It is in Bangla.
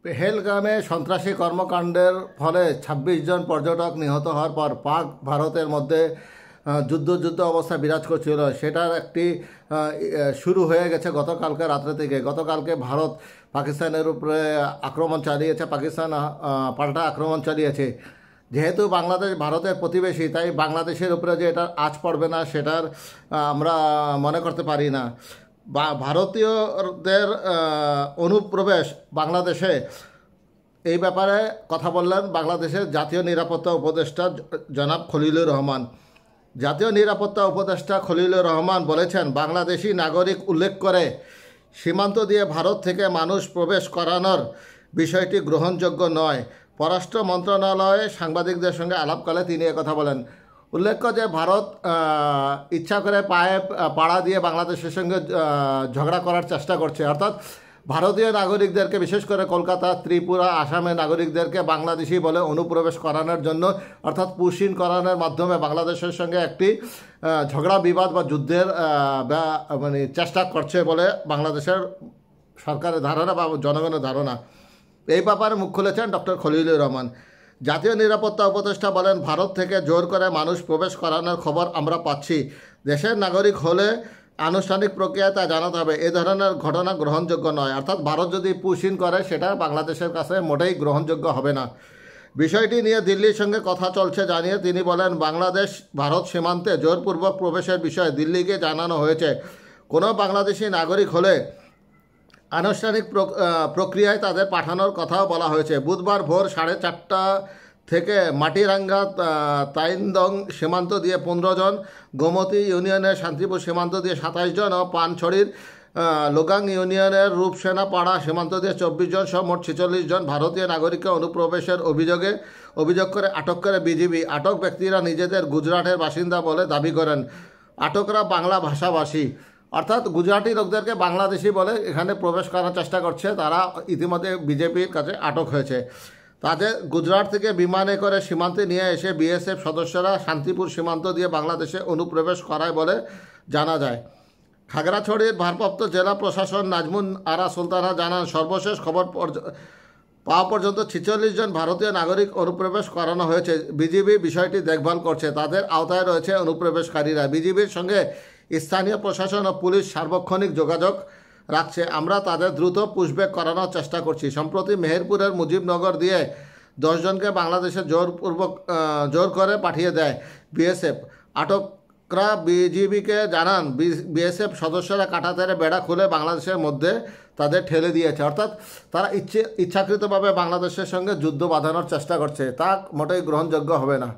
পেহেলগামে সন্ত্রাসী কর্মকাণ্ডের ফলে ২৬ জন পর্যটক নিহত হওয়ার পর পাক ভারতের মধ্যে যুদ্ধ অবস্থা বিরাজ করছিল। সেটার একটি শুরু হয়ে গেছে গতকালকে রাত্রে থেকে। গতকালকে ভারত পাকিস্তানের উপরে আক্রমণ চালিয়েছে, পাকিস্তান পাল্টা আক্রমণ চালিয়েছে। যেহেতু বাংলাদেশ ভারতের প্রতিবেশী, তাই বাংলাদেশের উপরে যে এটার আঁচ পড়বে না সেটার আমরা মনে করতে পারি না। ভারতীয়দের অনুপ্রবেশ বাংলাদেশে, এই ব্যাপারে কথা বললেন বাংলাদেশের জাতীয় নিরাপত্তা উপদেষ্টা জনাব খলিলুর রহমান। জাতীয় নিরাপত্তা উপদেষ্টা খলিলুর রহমান বলেছেন, বাংলাদেশি নাগরিক উল্লেখ করে সীমান্ত দিয়ে ভারত থেকে মানুষ প্রবেশ করানোর বিষয়টি গ্রহণযোগ্য নয়। পররাষ্ট্র মন্ত্রণালয়ে সাংবাদিকদের সঙ্গে আলাপকালে তিনি একথা বলেন। উল্লেখ্য যে ভারত ইচ্ছা করে পায়ে পাড়া দিয়ে বাংলাদেশের সঙ্গে ঝগড়া করার চেষ্টা করছে। অর্থাৎ ভারতীয় নাগরিকদেরকে, বিশেষ করে কলকাতা, ত্রিপুরা, আসামের নাগরিকদেরকে বাংলাদেশি বলে অনুপ্রবেশ করানোর জন্য, অর্থাৎ পুশিন করানোর মাধ্যমে বাংলাদেশের সঙ্গে একটি ঝগড়া বিবাদ বা যুদ্ধের মানে চেষ্টা করছে বলে বাংলাদেশের সরকারের ধারণা বা জনগণের ধারণা। এই ব্যাপারে মুখ খুলেছেন ডক্টর খলিলুর রহমান। জাতীয় নিরাপত্তা উপদেষ্টা বলেন, ভারত থেকে জোর করে মানুষ প্রবেশ করানোর খবর আমরা পাচ্ছি। দেশের নাগরিক হলে আনুষ্ঠানিক প্রক্রিয়ায় তা জানাতে হবে। এ ধরনের ঘটনা গ্রহণযোগ্য নয়। অর্থাৎ ভারত যদি পুশিন করে সেটা বাংলাদেশের কাছে মোটেই গ্রহণযোগ্য হবে না। বিষয়টি নিয়ে দিল্লির সঙ্গে কথা চলছে জানিয়ে তিনি বলেন, বাংলাদেশ ভারত সীমান্তে জোরপূর্বক প্রবেশের বিষয়ে দিল্লিকে জানানো হয়েছে। কোনো বাংলাদেশি নাগরিক হলে আনুষ্ঠানিক প্রক্রিয়ায় তাদের পাঠানোর কথাও বলা হয়েছে। বুধবার ভোর 4:30 থেকে মাটিরাঙ্গা তাইন্দং সীমান্ত দিয়ে 15 জন, গোমতী ইউনিয়নের শান্তিপুর সীমান্ত দিয়ে 27 জন ও পানছড়ির লোগাং ইউনিয়নের রূপসেনা পাড়া সীমান্ত দিয়ে 24 জন সহ মোট 46 জন ভারতীয় নাগরিককে অনুপ্রবেশের অভিযোগ করে আটক করে বিজিবি। আটক ব্যক্তিরা নিজেদের গুজরাটের বাসিন্দা বলে দাবি করেন। আটকরা বাংলা ভাষাভাষী, অর্থাৎ গুজরাটি লোকদেরকে বাংলাদেশি বলে এখানে প্রবেশ করার চেষ্টা করছে। তারা ইতিমধ্যে বিজেপির কাছে আটক হয়েছে। তাদের গুজরাট থেকে বিমানে করে সীমান্তে নিয়ে এসে বিএসএফ সদস্যরা শান্তিপুর সীমান্ত দিয়ে বাংলাদেশে অনুপ্রবেশ করায় বলে জানা যায়। খাগড়াছড়ির ভারপ্রাপ্ত জেলা প্রশাসক নাজমুন আরা সুলতানা জানান, সর্বশেষ খবর পাওয়া পর্যন্ত 46 জন ভারতীয় নাগরিক অনুপ্রবেশ করানো হয়েছে। বিজিবি বিষয়টি দেখভাল করছে। তাদের আওতায় রয়েছে অনুপ্রবেশকারীরা। বিজিবির সঙ্গে স্থানীয় প্রশাসন ও পুলিশ সার্বক্ষণিক যোগাযোগ রাখছে। আমরা তাদের দ্রুত পুশব্যাক করানোর চেষ্টা করছি। সম্প্রতি মেহেরপুরের মুজিবনগর দিয়ে 10 জনকে বাংলাদেশে জোর করে পাঠিয়ে দেয় বিএসএফ। আটকরা বিজিবিকে জানান, বিএসএফ সদস্যরা কাঁটাতারে বেড়া খুলে বাংলাদেশের মধ্যে তাদের ঠেলে দিয়েছে। অর্থাৎ তারা ইচ্ছাকৃতভাবে বাংলাদেশের সঙ্গে যুদ্ধ বাঁধানোর চেষ্টা করছে। তা মোটেই গ্রহণযোগ্য হবে না।